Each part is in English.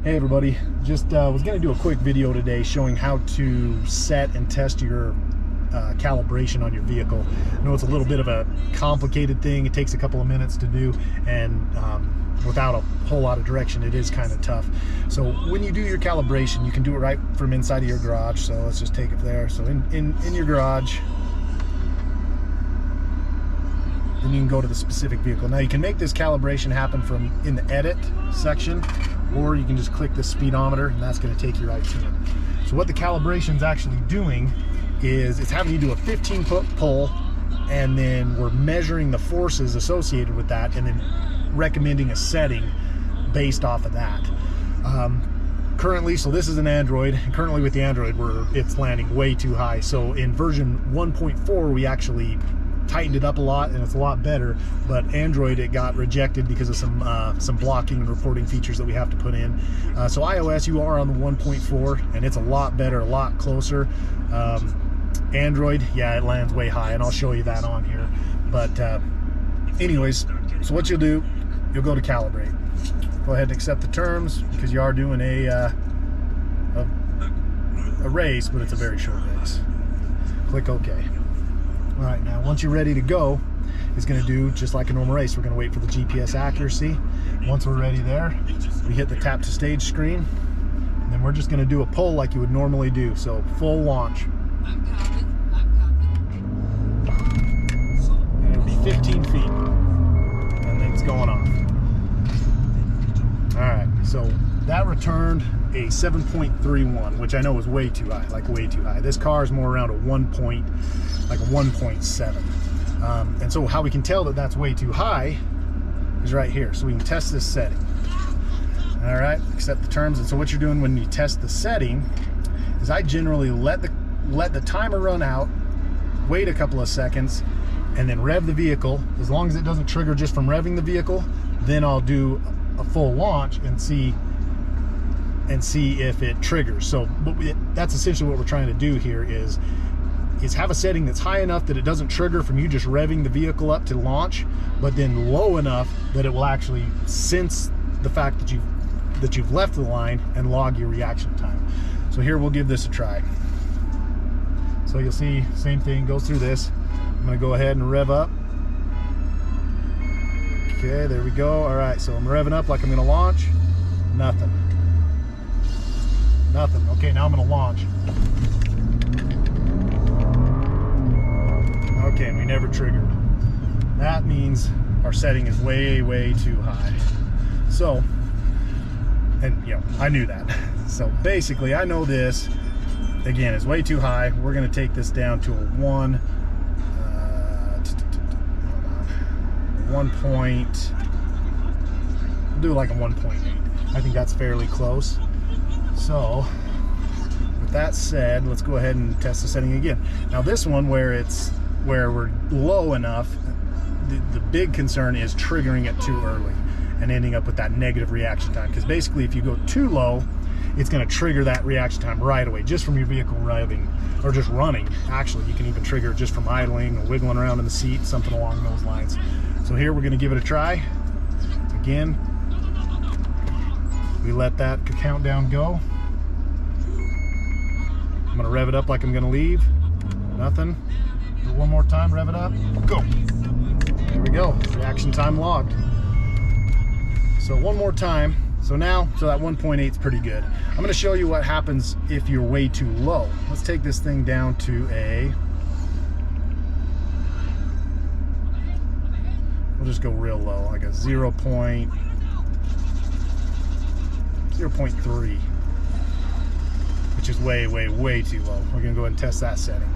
Hey everybody, just was going to do a quick video today showing how to set and test your calibration on your vehicle. I know it's a little bit of a complicated thing. It takes a couple of minutes to do, and without a whole lot of direction it is kind of tough. So when you do your calibration, you can do it right from inside of your garage. So let's just take it there. So in your garage, then you can go to the specific vehicle. Now you can make this calibration happen from in the edit section, or you can just click the speedometer and that's going to take you right to it. So what the calibration is actually doing is it's having you do a 15-foot pull, and then we're measuring the forces associated with that and then recommending a setting based off of that. Currently, so this is an Android, and currently with the Android it's landing way too high. So in version 1.4 we actually tightened it up a lot and it's a lot better, but Android, it got rejected because of some blocking and reporting features that we have to put in. So iOS, you are on the 1.4 and it's a lot better, a lot closer. Android, yeah, it lands way high, and I'll show you that on here. But anyways, so what you'll do, you'll go to calibrate. Go ahead and accept the terms because you are doing a race, but it's a very short race. Click OK. All right, now once you're ready to go, it's going to do just like a normal race. We're going to wait for the GPS accuracy. Once we're ready there, we hit the tap to stage screen, and then we're just going to do a pull like you would normally do. So full launch. And it'll be 15 feet, and then it's going off. All right, so that returned a 7.31, which I know is way too high, like way too high. This car is more around a 1.7. And so how we can tell that that's way too high is right here. So we can test this setting. All right, accept the terms. And so what you're doing when you test the setting is I generally let the timer run out, wait a couple of seconds, and then rev the vehicle. As long as it doesn't trigger just from revving the vehicle, then I'll do a full launch and see if it triggers. So that's essentially what we're trying to do here is have a setting that's high enough that it doesn't trigger from you just revving the vehicle up to launch, but then low enough that it will actually sense the fact that you've left the line and log your reaction time. So here, we'll give this a try. So you'll see, same thing goes through this. I'm going to go ahead and rev up. Okay, there we go. All right, so I'm revving up like I'm going to launch. Nothing. Nothing. Okay, now I'm going to launch. Okay, we never triggered. That means our setting is way, way too high. So, and you know, I knew that. So basically, I know this, again, is way too high. We're going to take this down to a 1 point, we'll do like a 1.8. I think that's fairly close. So with that said, let's go ahead and test the setting again. Now this one, where we're low enough, the big concern is triggering it too early and ending up with that negative reaction time, because basically if you go too low, it's going to trigger that reaction time right away just from your vehicle revving, or just running. Actually, you can even trigger it just from idling or wiggling around in the seat, something along those lines. So here we're going to give it a try. Again, we let that countdown go. I'm going to rev it up like I'm going to leave. Nothing. Do it one more time, rev it up, go. There we go, reaction time logged. So one more time. So now, so that 1.8 is pretty good. I'm going to show you what happens if you're way too low. Let's take this thing down to we'll just go real low, like a 0.3, which is way, way, way too low. We're going to go ahead and test that setting.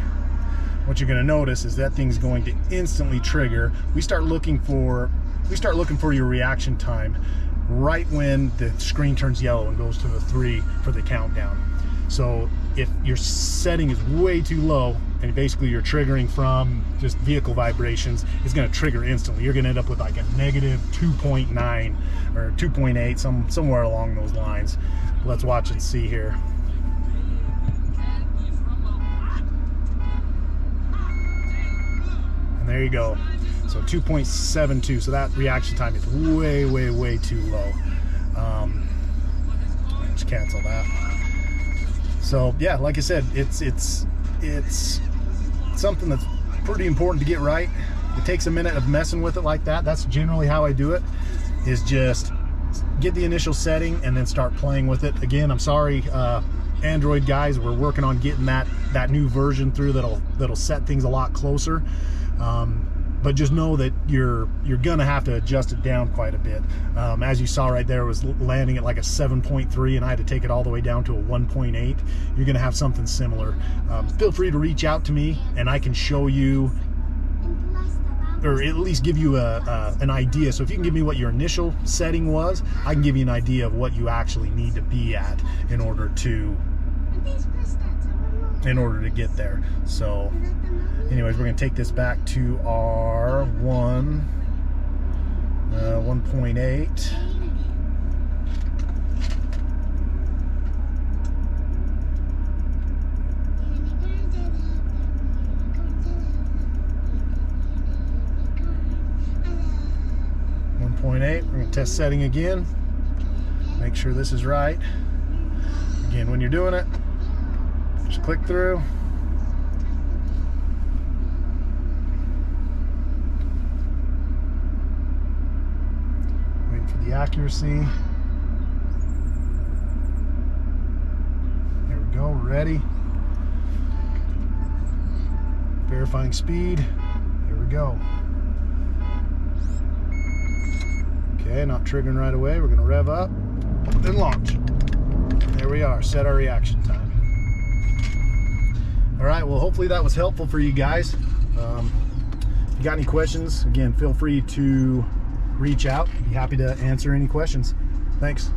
What you're going to notice is that thing's going to instantly trigger. We start looking for your reaction time right when the screen turns yellow and goes to the 3 for the countdown. So if your setting is way too low and basically you're triggering from just vehicle vibrations, it's going to trigger instantly. You're going to end up with like a negative 2.9 or 2.8, somewhere along those lines. Let's watch and see here. And there you go. So 2.72, so that reaction time is way, way, way too low. just cancel that. So yeah, like I said, it's something that's pretty important to get right. It takes a minute of messing with it like that. That's generally how I do it, is just get the initial setting and then start playing with it. Again, I'm sorry, Android guys, we're working on getting that new version through that'll set things a lot closer. But just know that you're gonna have to adjust it down quite a bit. As you saw right there, it was landing at like a 7.3 and I had to take it all the way down to a 1.8. You're gonna have something similar. Feel free to reach out to me and I can show you, or at least give you an idea. So if you can give me what your initial setting was, I can give you an idea of what you actually need to be at in order to get there. So anyways, we're going to take this back to our 1.8. We're going to test setting again. Make sure this is right. Again, when you're doing it, just click through. Waiting for the accuracy. There we go, we're ready. Verifying speed. There we go. Okay, not triggering right away. We're going to rev up, then launch. There we are, set our reaction time. All right, well, hopefully that was helpful for you guys. If you got any questions, again, feel free to reach out. Be happy to answer any questions. Thanks.